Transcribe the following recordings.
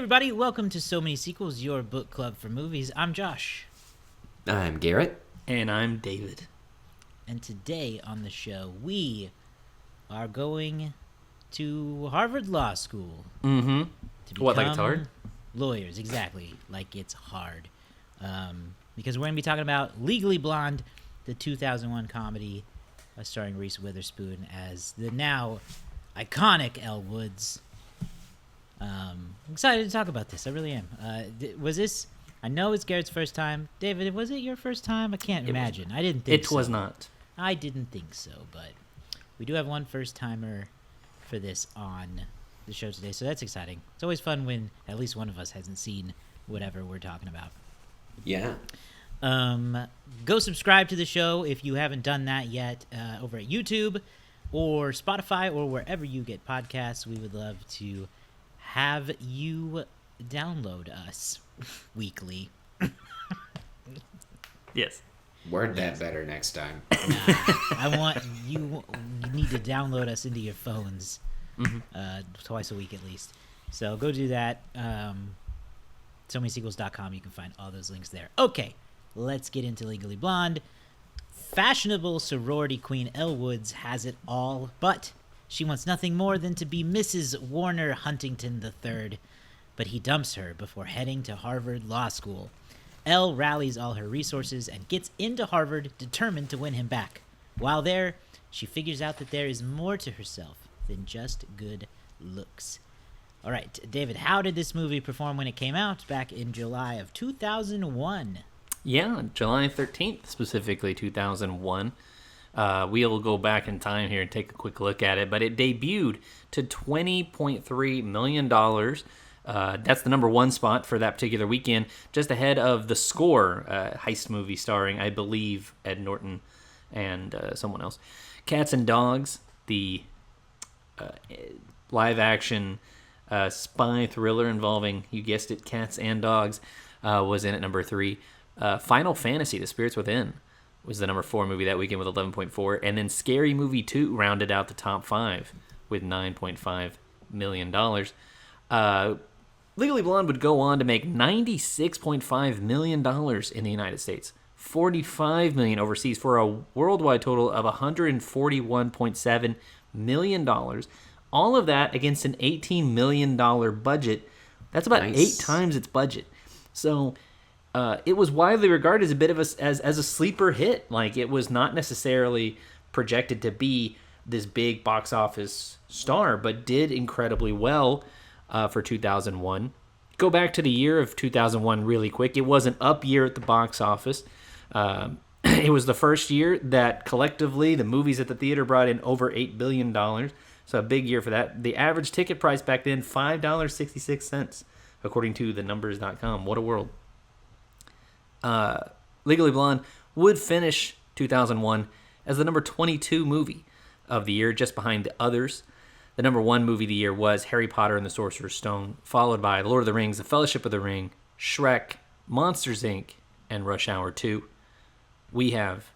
everybody. Welcome to So Many Sequels, your book club for movies. I'm Josh. I'm Garrett. And I'm David. And today on the show, we are going to Harvard Law School. Mm-hmm. To What, like it's hard? Lawyers, exactly. Like it's hard. Because we're going to be talking about Legally Blonde, the 2001 comedy starring Reese Witherspoon as the now iconic Elle Woods. I'm excited to talk about this. I really am. Was this... I know it's Garrett's first time. David, was it your first time? I can't imagine. I didn't think so. It was not. I didn't think so, but we do have one first-timer for this on the show today, so that's exciting. It's always fun when at least one of us hasn't seen whatever we're talking about. Yeah. Go subscribe to the show if you haven't done that yet over at YouTube or Spotify or wherever you get podcasts. We would love to have you download us weekly. Yes. Word that better next time. I want you need to download us into your phones twice a week at least. So go do that. SoManySequels.com. You can find all those links there. Okay, let's get into Legally Blonde. Fashionable sorority queen Elle Woods has it all, but she wants nothing more than to be Mrs. Warner Huntington III. But he dumps her before heading to Harvard Law School. Elle rallies all her resources and gets into Harvard, determined to win him back. While there, she figures out that there is more to herself than just good looks. All right, David, how did this movie perform when it came out back in July of 2001? Yeah, July 13th, specifically 2001. We'll go back in time here and take a quick look at it, but it debuted to $20.3 million. That's the number one spot for that particular weekend, just ahead of The Score, heist movie starring, I believe, Ed Norton and someone else. Cats and Dogs, the live-action spy thriller involving, you guessed it, cats and dogs, was in at number 3. Final Fantasy, The Spirits Within, was the number 4 movie that weekend with 11.4. And then Scary Movie 2 rounded out the top 5 with $9.5 million. Legally Blonde would go on to make $96.5 million in the United States, $45 million overseas, for a worldwide total of $141.7 million. All of that against an $18 million budget. That's about 8 times its budget. So it was widely regarded as a bit of as a sleeper hit. Like, it was not necessarily projected to be this big box office star, but did incredibly well for 2001. Go back to the year of 2001 really quick. It was an up year at the box office. It was the first year that collectively the movies at the theater brought in over $8 billion. So a big year for that. The average ticket price back then, $5.66, according to thenumbers.com. What a world. Legally Blonde would finish 2001 as the number 22 movie of the year, just behind the others. The number 1 movie of the year was Harry Potter and the Sorcerer's Stone, followed by The Lord of the Rings, The Fellowship of the Ring, Shrek, Monsters, Inc., and Rush Hour 2. We have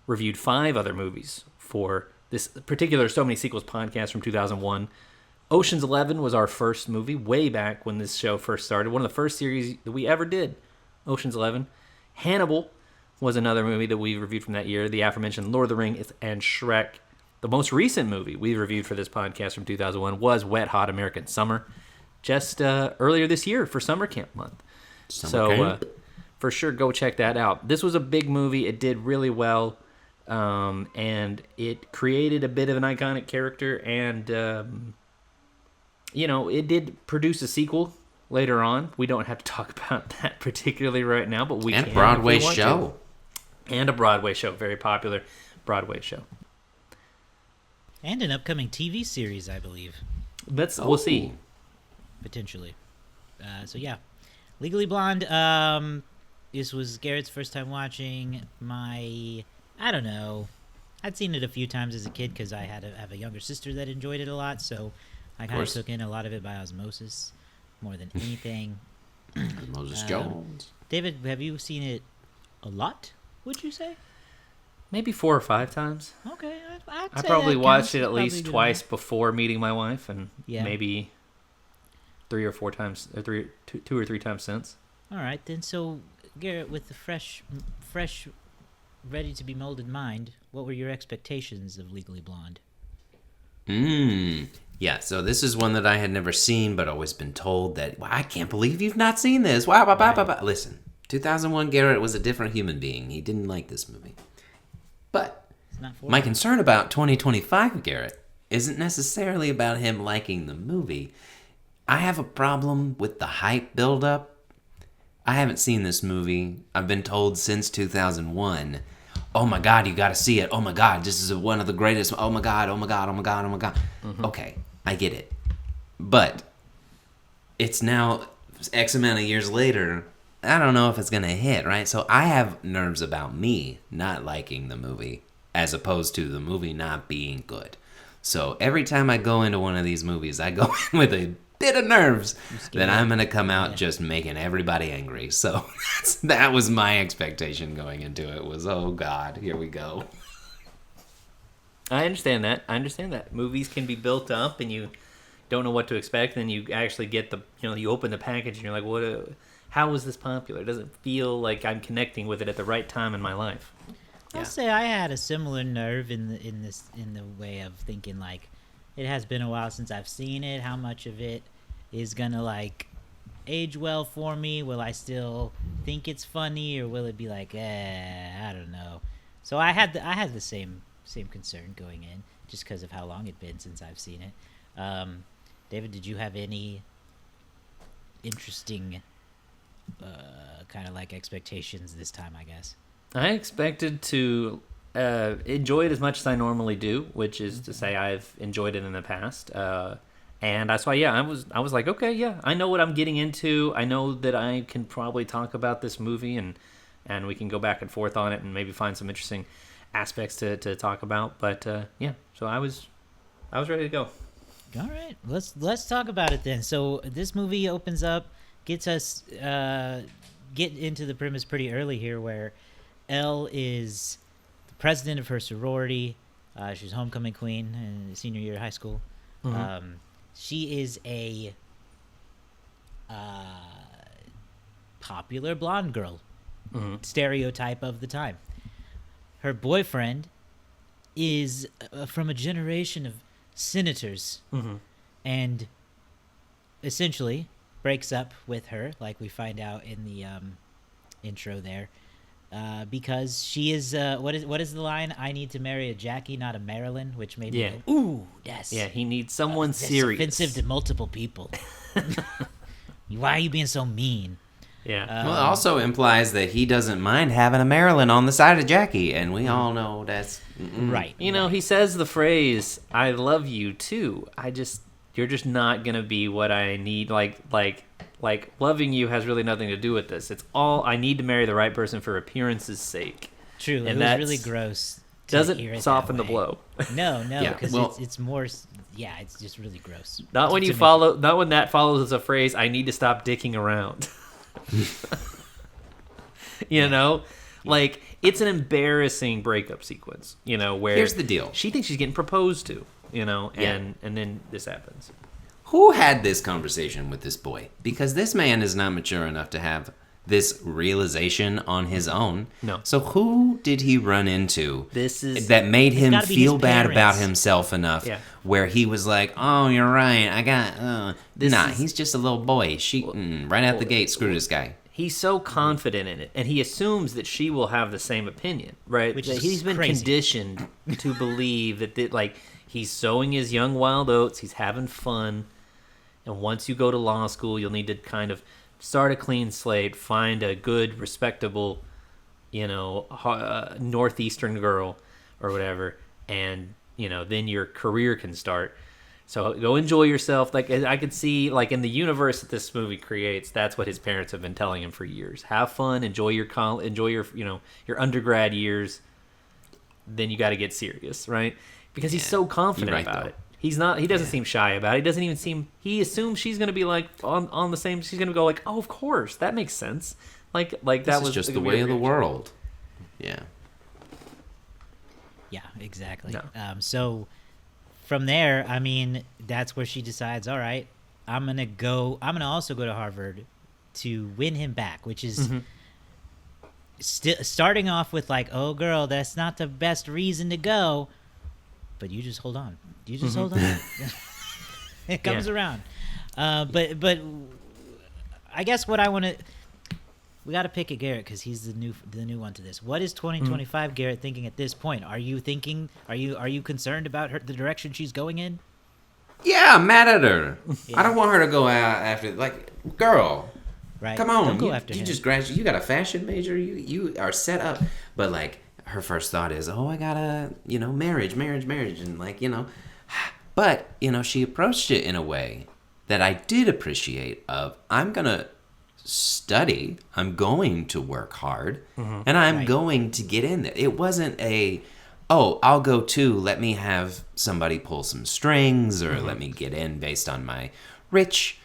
reviewed 5 other movies for this particular So Many Sequels podcast from 2001. Ocean's 11 was our first movie way back when this show first started. One of the first series that we ever did, Ocean's 11. Hannibal was another movie that we reviewed from that year. The aforementioned Lord of the Rings and Shrek. The most recent movie we reviewed for this podcast from 2001 was Wet Hot American Summer, just earlier this year for summer camp month. For sure, go check that out. This was a big movie. It did really well, and it created a bit of an iconic character, and, it did produce a sequel later on. We don't have to talk about that particularly right now, but we can. And a Broadway show. And a Broadway show, very popular Broadway show. And an upcoming TV series, I believe. We'll see. Potentially. So, yeah. Legally Blonde, this was Garrett's first time watching. I don't know. I'd seen it a few times as a kid because I have a younger sister that enjoyed it a lot, so I kind of took in a lot of it by osmosis more than anything. Moses Jones. David, have you seen it a lot, would you say? Maybe 4 or 5 times. Okay, I probably watched it at least twice before meeting my wife, and maybe 3 or 4 times, or two or three times since. All right, then. So, Garrett, with the fresh, ready to be molded mind, what were your expectations of Legally Blonde? Yeah, so this is one that I had never seen, but always been told that, well, I can't believe you've not seen this. Wow, blah, blah, blah, blah. Listen, 2001 Garrett was a different human being. He didn't like this movie. But It's not for my you. concern about 2025 Garrett isn't necessarily about him liking the movie. I have a problem with the hype buildup. I haven't seen this movie. I've been told since 2001, oh my God, you got to see it. Oh my God, this is one of the greatest. Oh my God, oh my God, oh my God, oh my God. Okay, I get it. But it's now X amount of years later. I don't know if it's going to hit, right? So I have nerves about me not liking the movie as opposed to the movie not being good. So every time I go into one of these movies, I go in with a bit of nerves that I'm going to come out just making everybody angry. So that was my expectation going into it was, oh God, here we go. I understand that. Movies can be built up and you don't know what to expect. And you actually get you open the package and you're like, how was this popular? It doesn't feel like I'm connecting with it at the right time in my life. I'll say I had a similar nerve in the way of thinking like, it has been a while since I've seen it. How much of it is gonna like age well for me? Will I still think it's funny, or will it be like, I don't know? So I had the same concern going in, just because of how long it'd been since I've seen it. David, did you have any interesting kind of like expectations this time? I guess I expected to enjoy it as much as I normally do, which is to say I've enjoyed it in the past. And that's why, I was like, okay, yeah, I know what I'm getting into. I know that I can probably talk about this movie and we can go back and forth on it and maybe find some interesting aspects to talk about. But so I was ready to go. All right, let's talk about it then. So this movie opens up, gets us get into the premise pretty early here, where Elle is the president of her sorority. She's homecoming queen in senior year of high school. Mm-hmm. She is a popular blonde girl, stereotype of the time. Her boyfriend is from a generation of senators, and essentially breaks up with her, like we find out in the intro there, because she is what is the line? I need to marry a Jackie, not a Marilyn, which made me go, ooh, yes. Yeah, he needs someone That's serious. offensive to multiple people. Why are you being so mean? Yeah. Well, it also implies that he doesn't mind having a Marilyn on the side of Jackie, and we all know that's... Right. He says the phrase, I love you too. You're just not going to be what I need. Like loving you has really nothing to do with this. It's all, I need to marry the right person for appearance's sake. True. And it was really gross. To hear Doesn't it soften that the way. blow. No, Yeah, because well- it's more, it's just really gross. Not when not when that follows as a phrase, I need to stop dicking around. Like, it's an embarrassing breakup sequence, where Here's the deal. She thinks she's getting proposed to, and then this happens. Who had this conversation with this boy? Because this man is not mature enough to have this realization on his own. No. So who did he run into that made It's him gotta be feel his bad about parents. himself enough Yeah. where he was like, oh, you're right, I got... he's just a little boy. Right out the gate, screw this guy. He's so confident in it, and he assumes that she will have the same opinion, right? Which That is he's been crazy. conditioned to believe that he's sowing his young wild oats, he's having fun, and once you go to law school, you'll need to kind of start a clean slate, find a good, respectable, northeastern girl or whatever, and then your career can start. So go enjoy yourself. Like, I could see, like, in the universe that this movie creates, that's what his parents have been telling him for years. Have fun, enjoy your your undergrad years. Then you got to get serious, right? Because he's so confident you're right, about though. it. He's not. He doesn't seem shy about it. He doesn't even seem. He assumes she's gonna be like on the same. She's gonna go like, oh, of course, that makes sense. Like that This was is just like the a way weird of the reaction. world. Yeah. Yeah, exactly. No. So from there, I mean, that's where she decides, all right, I'm gonna also go to Harvard to win him back, which is starting off with like, oh girl, that's not the best reason to go, but you just hold on. You just hold on. It comes around. But I guess what I want to, we got to pick at Garrett because he's the new one to this. What is 2025 Garrett thinking at this point? Are you concerned about the direction she's going in? Yeah, I'm mad at her. Yeah. I don't want her to go out after, like, girl. Right. Come on. Don't go you after him. just graduated. You got a fashion major. You are set up. But, like, her first thought is, oh, I gotta, marriage. And, like, But, she approached it in a way that I did appreciate of, I'm going to study. I'm going to work hard. And I'm going to get in there. It wasn't I'll go too. Let me have somebody pull some strings or let me get in based on my rich,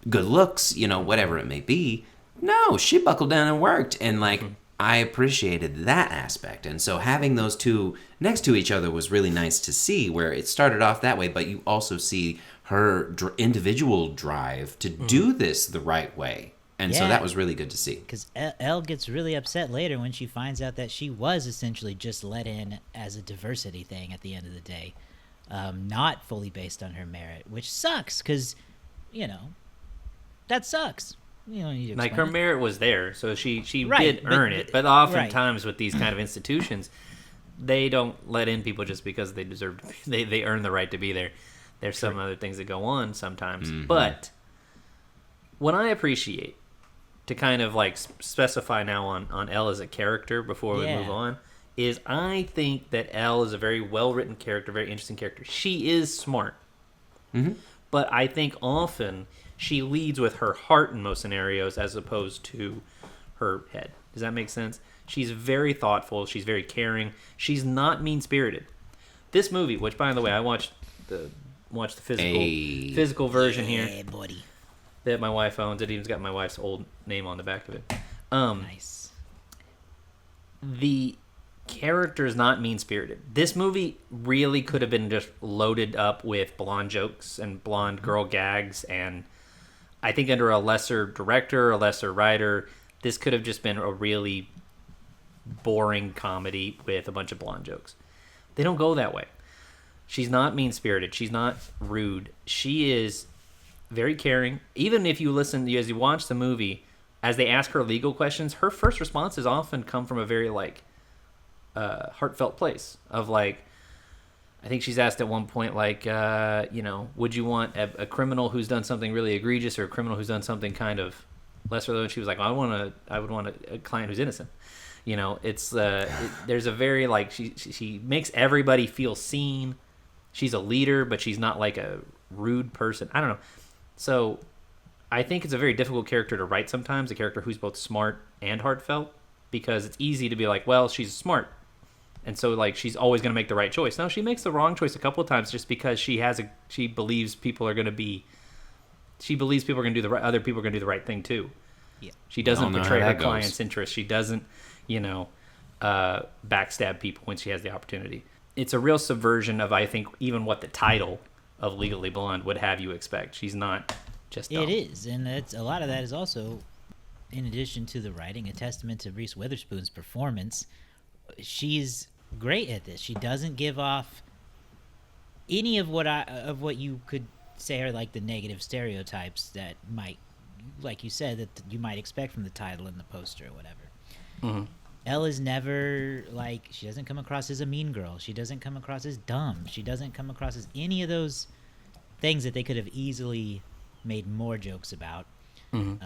good looks, whatever it may be. No, she buckled down and worked. And like, I appreciated that aspect. And so having those two next to each other was really nice to see, where it started off that way, but you also see her individual drive to do this the right way. And so that was really good to see. Because Elle gets really upset later when she finds out that she was essentially just let in as a diversity thing at the end of the day, not fully based on her merit, which sucks because, that sucks. You don't need to Like, explain her it. merit was there, so she Right, did earn it. But right. oftentimes with these kind of institutions, they don't let in people just because they deserve to be. They earn the right to be there. There's some other things that go on sometimes. But what I appreciate, to kind of like specify now on Elle as a character before we move on, is I think that Elle is a very well-written character, very interesting character. She is smart. But I think often she leads with her heart in most scenarios as opposed to her head. Does that make sense? She's very thoughtful. She's very caring. She's not mean-spirited. This movie, which, by the way, I watched the physical version here. Yeah, buddy. That my wife owns. It even's got my wife's old name on the back of it. Nice. The character is not mean-spirited. This movie really could have been just loaded up with blonde jokes and blonde girl gags, and I think under a lesser director, a lesser writer, this could have just been a really boring comedy with a bunch of blonde jokes. They don't go that way. She's not mean-spirited. She's not rude. She is very caring. Even if you listen, as you watch the movie, as they ask her legal questions, her first responses often come from a very heartfelt place of like, I think she's asked at one point, like, would you want a criminal who's done something really egregious or a criminal who's done something kind of lesser than? She was like, I would want a client who's innocent. There's a very like she makes everybody feel seen. She's a leader, but she's not like a rude person. I don't know. So I think it's a very difficult character to write sometimes, a character who's both smart and heartfelt, because it's easy to be like, well, she's smart, and so like she's always going to make the right choice. No, she makes the wrong choice a couple of times just because she believes people are going to do the right, other people are going to do the right thing too. Yeah. She doesn't betray her goes. client's interest. She doesn't, backstab people when she has the opportunity. It's a real subversion of, I think, even what the title of Legally Blonde would have you expect. She's not just dumb. It is, and a lot of that is also, in addition to the writing, a testament to Reese Witherspoon's performance. She's great at this. She doesn't give off any of what you could say are like the negative stereotypes that might, like you said, that you might expect from the title and the poster or whatever. Elle is never like, she doesn't come across as a mean girl. She doesn't come across as dumb. She doesn't come across as any of those things that they could have easily made more jokes about. And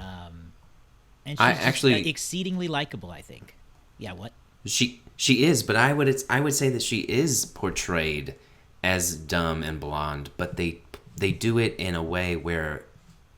she's actually exceedingly likable, I think. Yeah, what? She is, but I would say that she is portrayed as dumb and blonde, but they do it in a way where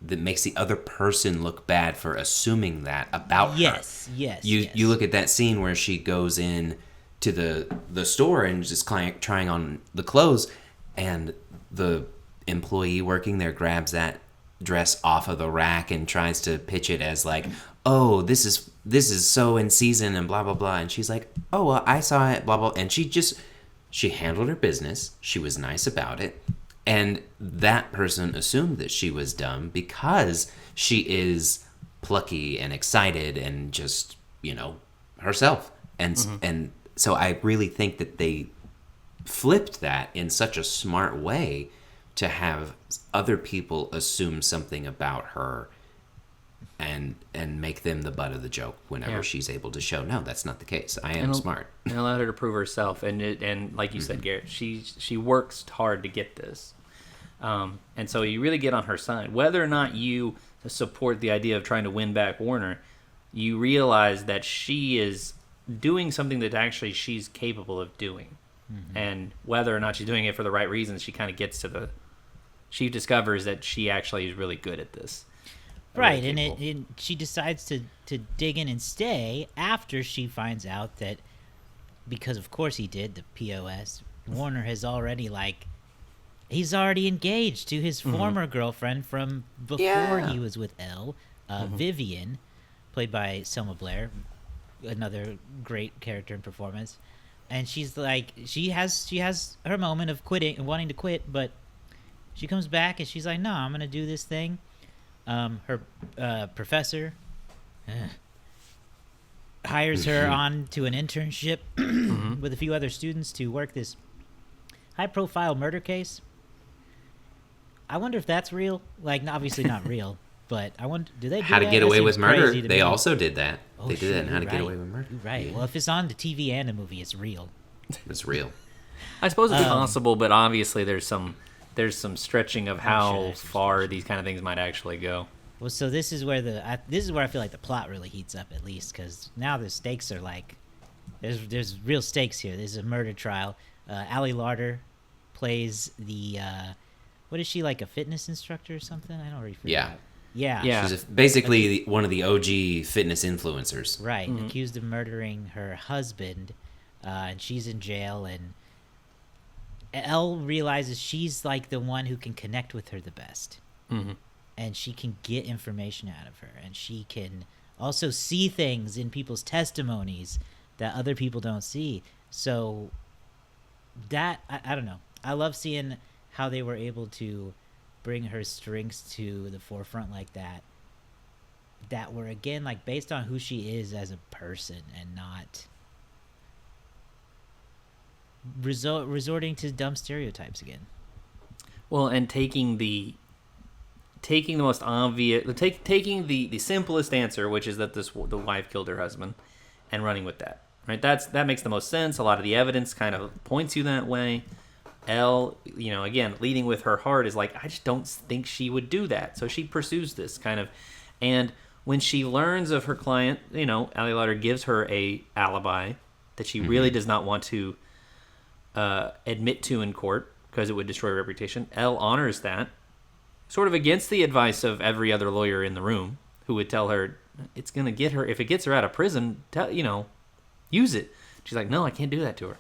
that makes the other person look bad for assuming that about her. Yes. You look at that scene where she goes in to the store and just trying on the clothes, and the employee working there grabs that dress off of the rack and tries to pitch it as like, oh, this is so in season and blah blah blah, and she's like, oh well, I saw it, blah blah, and she handled her business. She was nice about it. And that person assumed that she was dumb because she is plucky and excited and just, herself. And so I really think that they flipped that in such a smart way to have other people assume something about her and make them the butt of the joke whenever she's able to show, no, that's not the case. I am smart. And allowed her to prove herself. And like you said, Garrett, she works hard to get this. And so you really get on her side. Whether or not you support the idea of trying to win back Warner, you realize that she is doing something that actually she's capable of doing. And whether or not she's doing it for the right reasons, she kind of gets to she discovers that she actually is really good at this. Right, and she decides to dig in and stay after she finds out that, because of course he did, the POS, Warner has already, he's already engaged to his former girlfriend from before he was with Elle, Vivian, played by Selma Blair, another great character and performance. And she's like, she has her moment of quitting and wanting to quit, but she comes back and she's like, no, I'm going to do this thing. Her professor hires her on to an internship with a few other students to work this high-profile murder case. I wonder if that's real. Obviously not real, but I wonder, do they do How to that? Get That Away with seems Murder. crazy to They me. also did that. Oh, they did that in How to you're Get right. Away with Murder. You're right. Yeah. Well, if it's on the TV and the movie, it's real. It's real. I suppose it's possible, but obviously there's some stretching of how sure there's some far these kind of things might actually go. Well, so this is where I feel like the plot really heats up, at least, because now the stakes are there's real stakes here. There's a murder trial. Allie Larder plays the what is she, like a fitness instructor or something? I don't really forget. Yeah. Yeah. She's basically one of the OG fitness influencers. Right. Accused of murdering her husband, and she's in jail, and Elle realizes she's like the one who can connect with her the best. And she can get information out of her, and she can also see things in people's testimonies that other people don't see. So that I don't know. I love seeing how they were able to bring her strengths to the forefront like that. That were, again, based on who she is as a person, and not resorting to dumb stereotypes again. Well, and taking the most obvious, taking the simplest answer, which is that the wife killed her husband, and running with that. Right? That makes the most sense. A lot of the evidence kind of points you that way. Elle, again, leading with her heart, is like, I just don't think she would do that. So she pursues this kind of, and when she learns of her client, Allie Lauder gives her a alibi that she really does not want to admit to in court because it would destroy her reputation. Elle honors that, sort of against the advice of every other lawyer in the room, who would tell her it's going to get her, if it gets her out of prison, use it. She's like, no, I can't do that to her.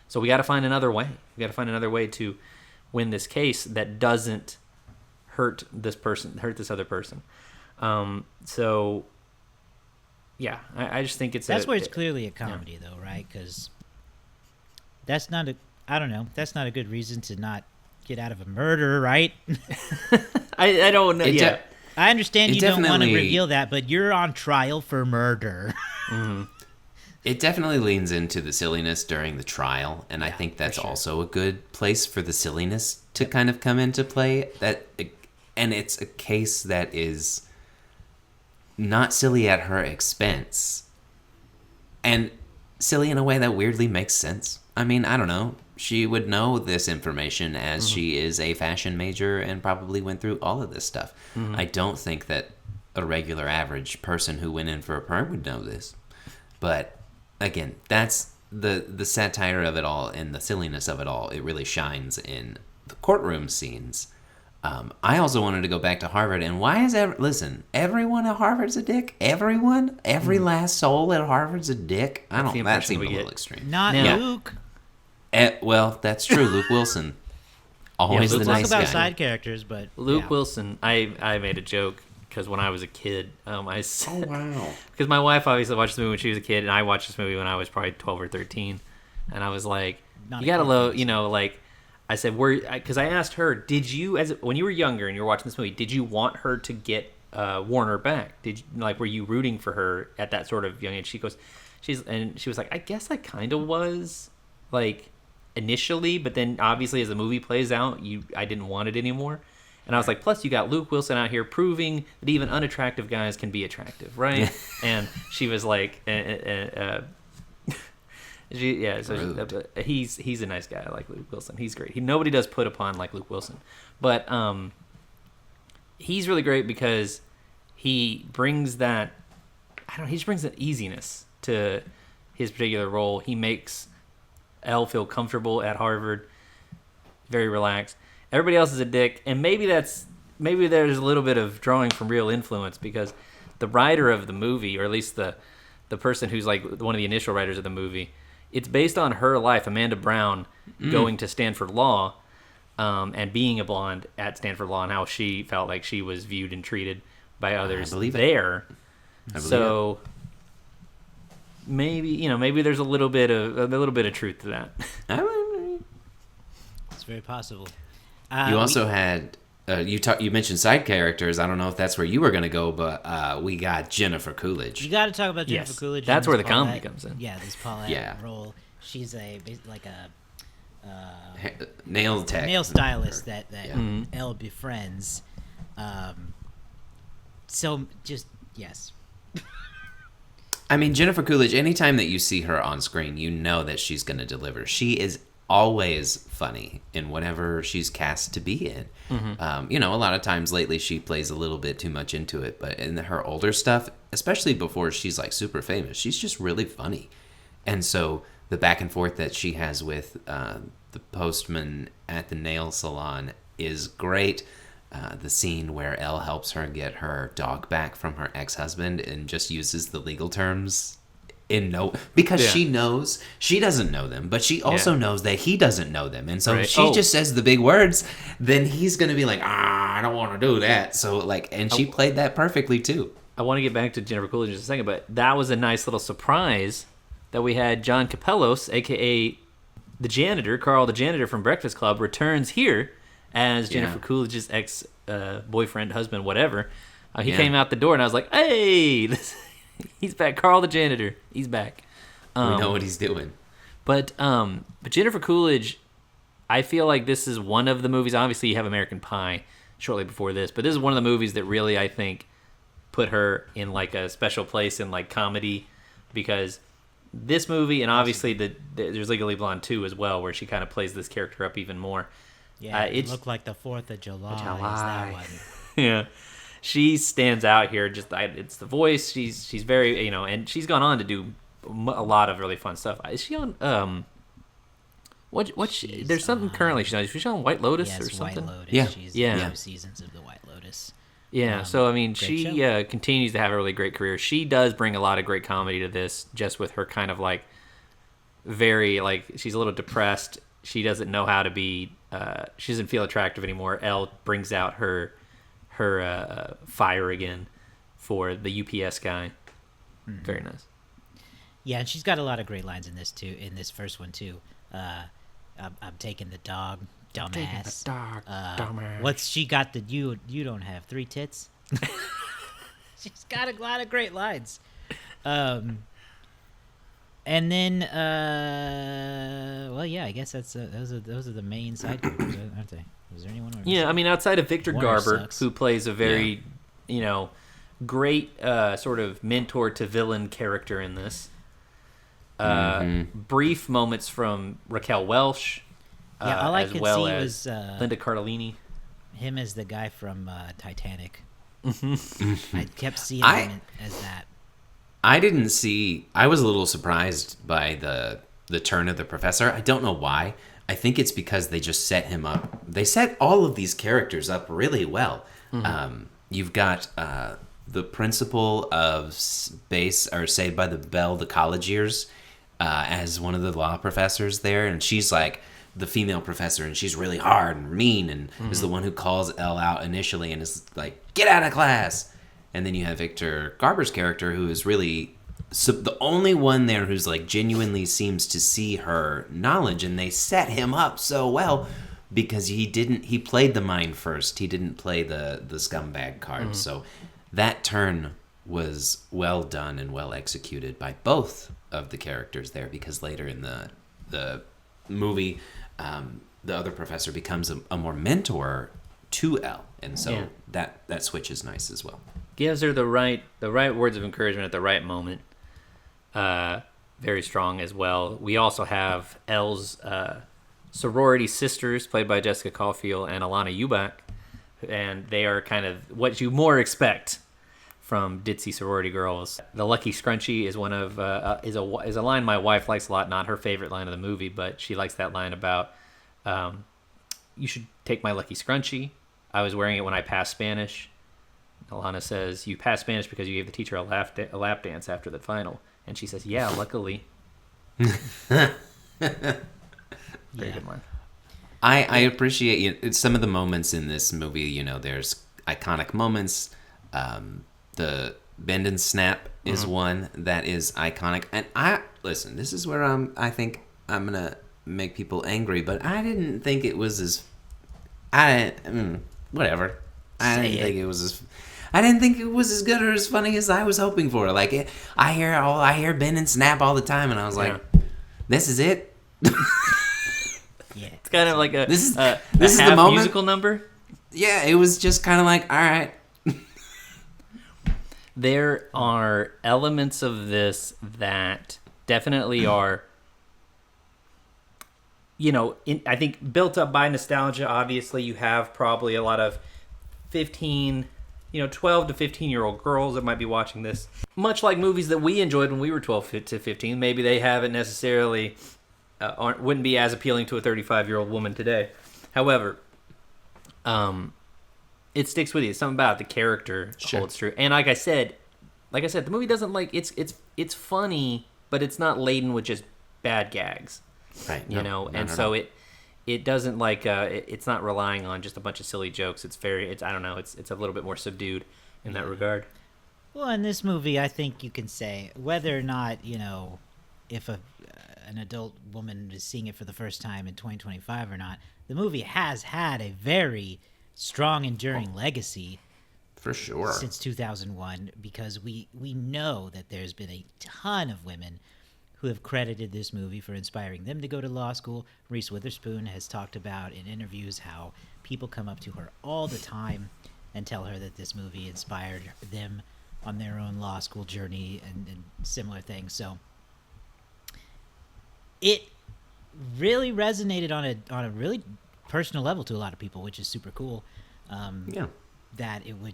So we got to find another way. We got to find another way to win this case that doesn't hurt this other person. So, yeah, I just think that's where it's clearly a comedy, though, right? Because that's not that's not a good reason to not get out of a murder, right? I don't know. I understand you don't want to definitely- reveal that, but you're on trial for murder. It definitely leans into the silliness during the trial, and I think that's also a good place for the silliness to kind of come into play. And it's a case that is not silly at her expense, and silly in a way that weirdly makes sense. I mean, I don't know. She would know this information as she is a fashion major and probably went through all of this stuff. I don't think that a regular average person who went in for a perm would know this. But again, that's the satire of it all and the silliness of it all. It really shines in the courtroom scenes. I also wanted to go back to Harvard, and why is everyone at Harvard's a dick? Everyone, every last soul at Harvard's a dick. That seemed a little extreme. Not Yeah. Luke. Well, that's true. Luke Wilson, always Luke the Talk nice about guy. side characters, but Luke yeah. Wilson, I made a joke because when I was a kid, I said, Wow. because my wife obviously watched this movie when she was a kid, and I watched this movie when I was probably 12 or 13, and I was like, Not you a gotta kid. love, I said, because I asked her, did you, when you were younger and you were watching this movie, did you want her to get Warner back? Were you rooting for her at that sort of young age? She was like, I guess I kind of was, like, initially, but then obviously as the movie plays out, I didn't want it anymore. And I was like, plus you got Luke Wilson out here proving that even unattractive guys can be attractive, right? And she was like, he's a nice guy. I like Luke Wilson. He's great. Nobody does put upon like Luke Wilson, but he's really great because he brings that. He just brings that easiness to his particular role. He makes Elle feel comfortable at Harvard, very relaxed. Everybody else is a dick, and maybe there's a little bit of drawing from real influence because the writer of the movie, or at least the person who's like one of the initial writers of the movie, it's based on her life, Amanda Brown, going to Stanford Law, and being a blonde at Stanford Law, and how she felt like she was viewed and treated by others there. So maybe there's a little bit of truth to that. It's very possible. You also had you mentioned side characters. I don't know if that's where you were going to go, but we got Jennifer Coolidge. You got to talk about Jennifer Coolidge. That's where the comedy comes in. Yeah, this Paulette role. She's a nail tech, nail stylist that Elle befriends. So just yes. I mean, Jennifer Coolidge. Anytime that you see her on screen, you know that she's going to deliver. She is always funny in whatever she's cast to be in. A lot of times lately she plays a little bit too much into it, but in her older stuff, especially before she's like super famous, she's just really funny. And so the back and forth that she has with the postman at the nail salon is great. The scene where Elle helps her get her dog back from her ex-husband and just uses the legal terms because she knows she doesn't know them, but she also knows that he doesn't know them, and so if she just says the big words, then he's gonna be like, I don't want to do that. So she played that perfectly too. I want to get back to Jennifer Coolidge in just a second, but that was a nice little surprise that we had John Capellos, aka the janitor, Carl the janitor from Breakfast Club, returns here as Jennifer Coolidge's ex boyfriend, husband, whatever. He came out the door, and I was like, hey. He's back. Carl the janitor. He's back. We know what he's doing. But Jennifer Coolidge, I feel like this is one of the movies. Obviously, you have American Pie shortly before this, but this is one of the movies that really, I think, put her in like a special place in like comedy, because this movie, and obviously there's Legally Blonde 2 as well, where she kind of plays this character up even more. Yeah, it looked like the 4th of July. Is that one? Yeah. She stands out here. It's the voice. She's very, and she's gone on to do a lot of really fun stuff. Is she on there's something currently she's on. Is she on White Lotus or something? White Lotus. She's in 2 seasons of the White Lotus. Yeah, so I mean, she continues to have a really great career. She does bring a lot of great comedy to this, just with her kind of like very like she's a little depressed. She doesn't know how to be. She doesn't feel attractive anymore. Elle brings out her fire again for the UPS guy. Very nice. Yeah, and she's got a lot of great lines in this too. In this first one too. I'm taking the dog, dumbass. Dumbass. What's she got that you don't have? 3 tits? She's got a lot of great lines. And then, I guess those are the main side characters, aren't they? Was there anyone? Yeah, I mean, outside of Victor Garber, sucks. who plays a very, great sort of mentor to villain character in this. Brief moments from Raquel Welch. All I could see was Linda Cardellini. Him as the guy from Titanic. I kept seeing him as that. I was a little surprised by the turn of the professor. I don't know why. I think it's because they just set him up. They set all of these characters up really well. You've got the principal of Saved by the Bell, the college years, as one of the law professors there, and she's like the female professor, and she's really hard and mean, and is the one who calls Elle out initially and is like, "Get out of class." And then you have Victor Garber's character, who is really the only one there who's like genuinely seems to see her knowledge, and they set him up so well. because he played the mind first. He didn't play the scumbag card. So that turn was well done and well executed by both of the characters there, because later in the movie, the other professor becomes a more mentor to Elle, and so that switch is nice as well. Gives her the right words of encouragement at the right moment. Very strong as well. We also have Elle's sorority sisters, played by Jessica Caulfield and Alana Eubank, and they are kind of what you more expect from ditzy sorority girls. The lucky scrunchie is one of is a line my wife likes a lot. Not her favorite line of the movie, but she likes that line about you should take my lucky scrunchie. I was wearing it when I passed Spanish. Alana says, you passed Spanish because you gave the teacher a lap dance after the final. And she says, yeah, luckily. Very good line. I appreciate some of the moments in this movie. There's iconic moments. The bend and snap is one that is iconic. And listen, this is where I think I'm going to make people angry, but I didn't think it was as... whatever. I didn't think it was as good or as funny as I was hoping for. Like, I hear bend and snap all the time, and I was like, this is it? Yeah. It's kind of like this is the moment musical number. Yeah, it was just kind of like, all right. There are elements of this that definitely are, I think built up by nostalgia. Obviously, you have probably a lot of 12 to 15-year-old girls that might be watching this. Much like movies that we enjoyed when we were 12 to 15, maybe they haven't necessarily, wouldn't be as appealing to a 35-year-old woman today. However, it sticks with you. Something about the character holds true. And like I said, the movie doesn't it's funny, but it's not laden with just bad gags. Right. It doesn't it's not relying on just a bunch of silly jokes. It's a little bit more subdued in that regard. Well, in this movie, I think you can say whether or not, if an adult woman is seeing it for the first time in 2025 or not, the movie has had a very strong, enduring legacy. For sure. Since 2001, because we know that there's been a ton of women who have credited this movie for inspiring them to go to law school. Reese Witherspoon has talked about in interviews how people come up to her all the time and tell her that this movie inspired them on their own law school journey and similar things. So it really resonated on a really personal level to a lot of people, which is super cool. That it would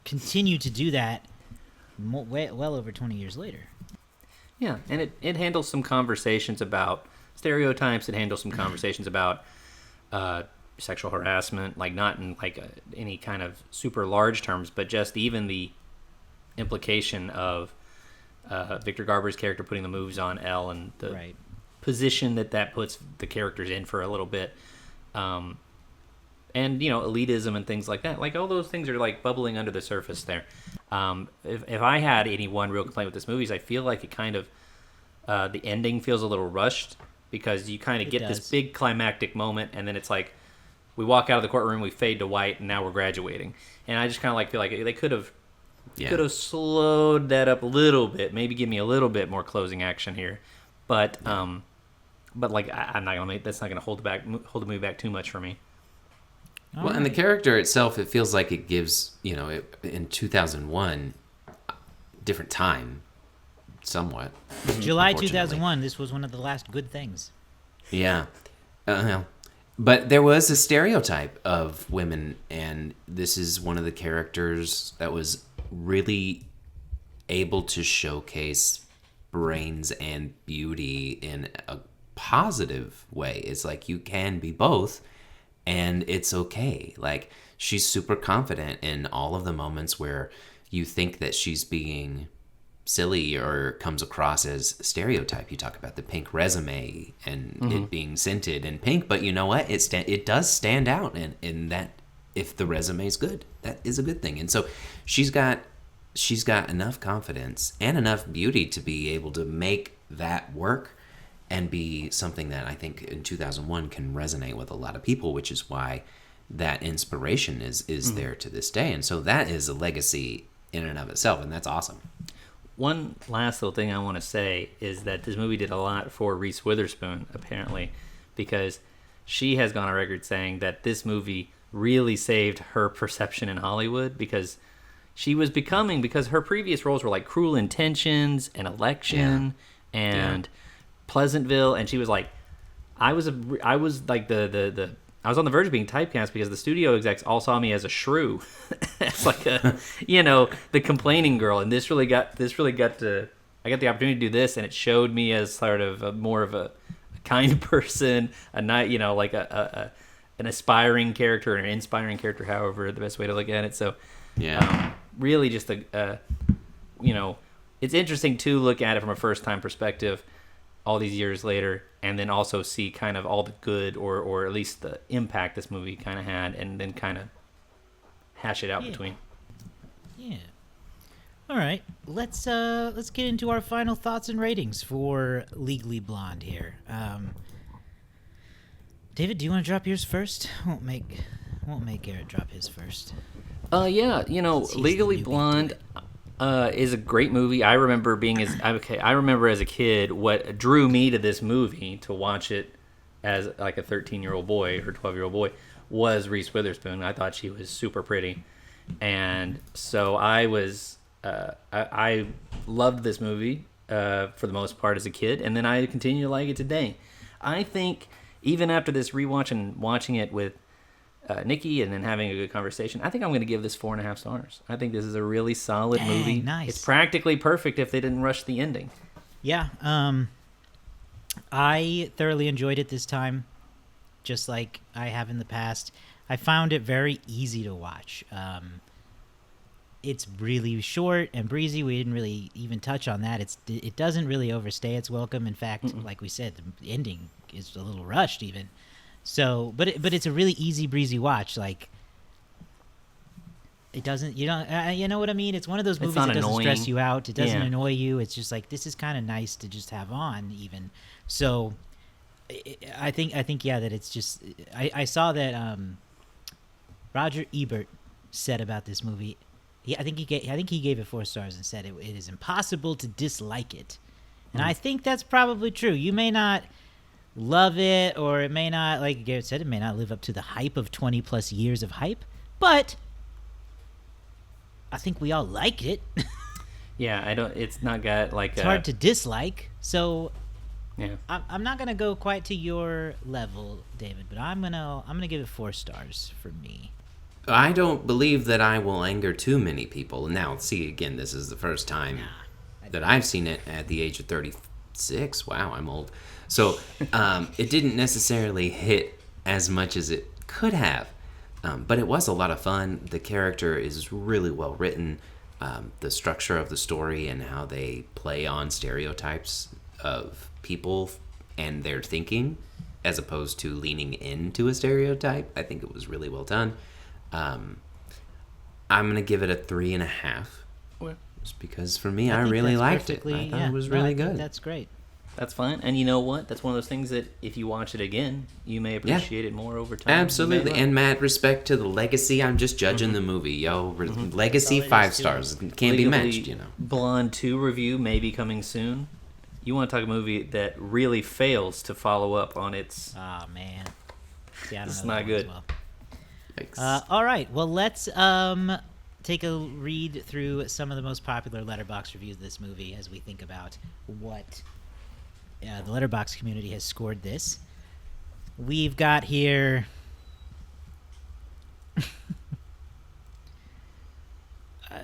continue to do that well over 20 years later. Yeah, and it handles some conversations about stereotypes. It handles some conversations about sexual harassment, like not in any kind of super large terms, but just even the implication of Victor Garber's character putting the moves on Elle and the position that puts the characters in for a little bit. And elitism and things like that, like all those things are bubbling under the surface there. If I had any one real complaint with this movie, is I feel like it kind of the ending feels a little rushed, because you kind of get this big climactic moment, and then it's like we walk out of the courtroom, we fade to white, and now we're graduating. And I just kind of feel like they could have slowed that up a little bit, maybe give me a little bit more closing action here, but I'm not gonna that's not gonna hold the movie back too much for me. Well, and the character itself, it feels like it gives, in 2001, different time, somewhat. July 2001, this was one of the last good things. Yeah. But there was a stereotype of women, and this is one of the characters that was really able to showcase brains and beauty in a positive way. It's like you can be both. And it's okay. Like, she's super confident in all of the moments where you think that she's being silly or comes across as stereotype. You talk about the pink resume and it being scented and pink, but you know what? It does stand out in that if the resume is good, that is a good thing. And so she's got enough confidence and enough beauty to be able to make that work. and be something that I think in 2001 can resonate with a lot of people, which is why that inspiration is there to this day. And so that is a legacy in and of itself, and that's awesome. One last little thing I want to say is that this movie did a lot for Reese Witherspoon, apparently, because she has gone on record saying that this movie really saved her perception in Hollywood, because she was becoming, because her previous roles were like Cruel Intentions and Election and Pleasantville, and she was like, I was like I was on the verge of being typecast because the studio execs all saw me as a shrew, as like a, the complaining girl. And this really got to, I got the opportunity to do this, and it showed me as sort of more of a kind person, like an aspiring character or an inspiring character, however the best way to look at it. So, really just it's interesting to look at it from a first time perspective all these years later, and then also see kind of all the good or at least the impact this movie kind of had, and then kind of hash it out between. Yeah. All right, let's get into our final thoughts and ratings for Legally Blonde here. David, do you want to drop yours first? Won't make Garrett drop his first. Legally Blonde is a great movie. I remember as a kid what drew me to this movie to watch it as like a 13-year-old boy or 12-year-old boy was Reese Witherspoon. I thought she was super pretty, and so I was I loved this movie for the most part as a kid, and then I continue to like it today. I think even after this rewatch and watching it with Nikki and then having a good conversation, I think I'm going to give this 4.5 stars. I think this is a really solid movie. Nice. It's practically perfect if they didn't rush the ending. Yeah, I thoroughly enjoyed it this time, just like I have in the past. I found it very easy to watch. It's really short and breezy. We didn't really even touch on that. It doesn't really overstay its welcome. In fact, like we said, the ending is a little rushed even. So, but it's a really easy breezy watch. Like, it doesn't, you know what I mean? It's one of those movies that doesn't stress you out. It doesn't annoy you. It's just like, this is kind of nice to just have on even. So I think that it's just, I saw that Roger Ebert said about this movie. I think he gave it 4 stars and said it is impossible to dislike it. And I think that's probably true. You may not love it, or it may not, like Garrett said, it may not live up to the hype of 20 plus years of hype, but I think we all like it. It's not got like it's hard to dislike. So yeah, I'm not gonna go quite to your level, David, but I'm gonna give it 4 stars for me. I don't believe that I will anger too many people. Now, see, again, this is the first time that I've seen it at the age of 36. Wow, I'm old. So it didn't necessarily hit as much as it could have, but it was a lot of fun. The character is really well written. The structure of the story and how they play on stereotypes of people and their thinking as opposed to leaning into a stereotype, I think it was really well done. I'm going to give it a 3.5. Just because for me, I really liked it. I thought it was really good. That's great. That's fine. And you know what? That's one of those things that if you watch it again, you may appreciate it more over time. Absolutely. And Matt, respect to the legacy. I'm just judging the movie, yo. Legacy, 5 stars. Can't be matched, you know. Blonde 2 review may be coming soon. You want to talk a movie that really fails to follow up on its... Oh, man. Yeah, it's not good. All right. Well, let's take a read through some of the most popular Letterboxd reviews of this movie as we think about what the Letterboxd community has scored this. We've got here...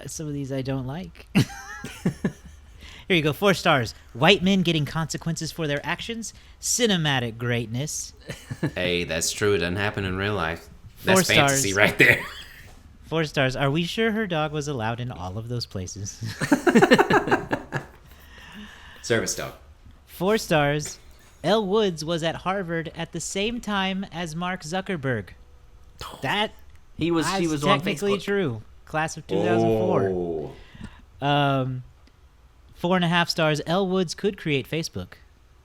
some of these I don't like. Here you go. 4 stars. White men getting consequences for their actions. Cinematic greatness. Hey, that's true. It doesn't happen in real life. 4 That's stars. Fantasy right there. 4 stars. Are we sure her dog was allowed in all of those places? Service dog. 4 stars. Elle Woods was at Harvard at the same time as Mark Zuckerberg. That he was technically on Facebook. True. Class of 2004. 4.5 stars. Elle Woods could create Facebook.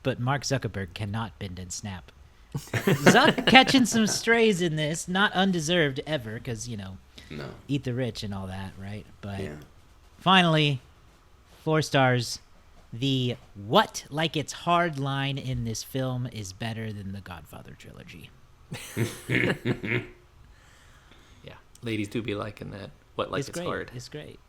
but Mark Zuckerberg cannot bend and snap. Zuck catching some strays in this, not undeserved ever, because, No. eat the rich and all that, right? But Yeah. finally, 4 stars. The what like it's hard line in this film is better than the Godfather trilogy. Yeah, ladies do be liking that. What like it's great. hard. It's great.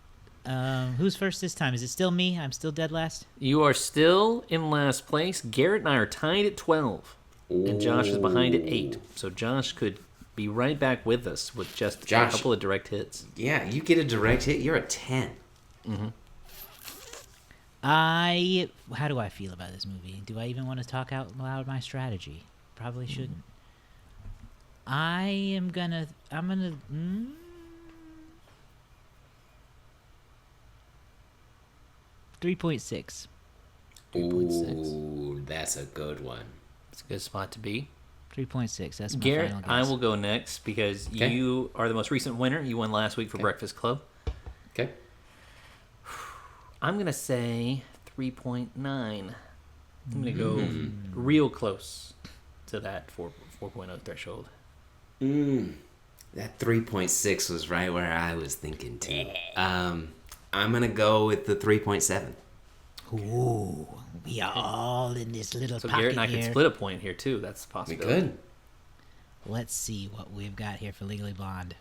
Who's first this time? Is it still me? I'm still dead last? You are still in last place. Garrett and I are tied at 12. And Josh is behind at 8. So Josh could be right back with us with just a couple of direct hits. Yeah, you get a direct hit, you're a 10. Mm-hmm. How do I feel about this movie? Do I even want to talk out loud my strategy? Probably shouldn't. I'm gonna 3.6. Ooh, that's a good one. It's a good spot to be. 3.6. That's my Garrett, final guess. I will go next because you are the most recent winner. You won last week for Breakfast Club. Okay. I'm going to say 3.9. I'm going to go real close to that 4.0 threshold. That 3.6 was right where I was thinking too. I'm going to go with the 3.7. Ooh, we are all in this little So pocket Garrett and I here. can split a point here too. That's a We possibility. could. Let's see what we've got here for Legally Blonde.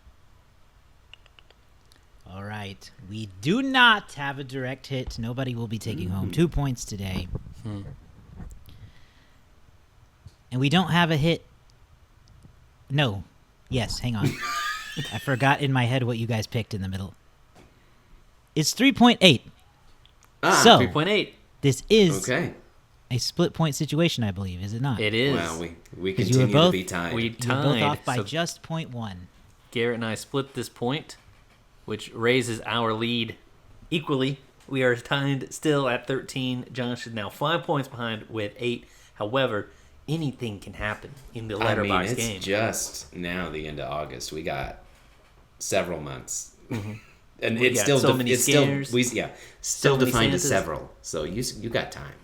All right. We do not have a direct hit. Nobody will be taking home 2 points today. And we don't have a hit. No. Yes, hang on. I forgot in my head what you guys picked in the middle. It's 3.8. So, 3.8. this is Okay. a split point situation, I believe, is it not? It is. Well, we 'Cause you were continue both- to be tied. We You're both tied. off by So just 0.1. Garrett and I split this point, which raises our lead equally. We are tied still at 13. Josh is now 5 points behind with 8. However, anything can happen in the Letterboxd it's game. just now the end of August. We got several months. And We it's got still so many scares. still many defined as Santas. several. So you got time.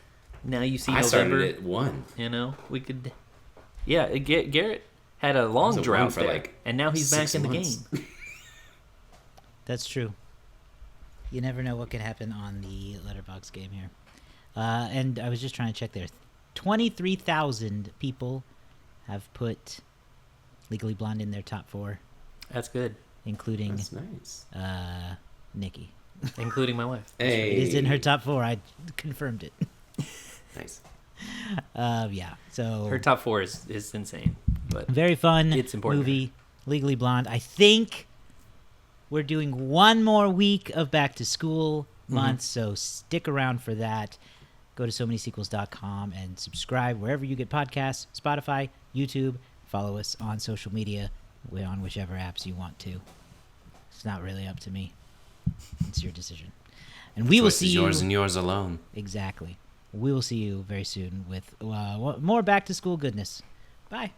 Now you see I started November. at 1. You know, we could. Yeah, Garrett had a long It was a drought one for, there, like, and now he's back 6 in the months. game. That's true. You never know what could happen on the Letterboxd game here. And I was just trying to check there. 23,000 people have put Legally Blonde in their top 4, That's good, including That's nice. Nikki. including my wife. Hey. It is in her top 4. I confirmed it. Nice. Yeah. So Her top 4 is insane, but very fun It's important. movie, Legally Blonde. I think we're doing one more week of back to school month, so stick around for that. Go to somanysequels.com and subscribe wherever you get podcasts, Spotify, YouTube. Follow us on social media, on whichever apps you want to. It's not really up to me. It's your decision. And we will Choice see is you. yours and yours alone. Exactly. We will see you very soon with more back to school goodness. Bye.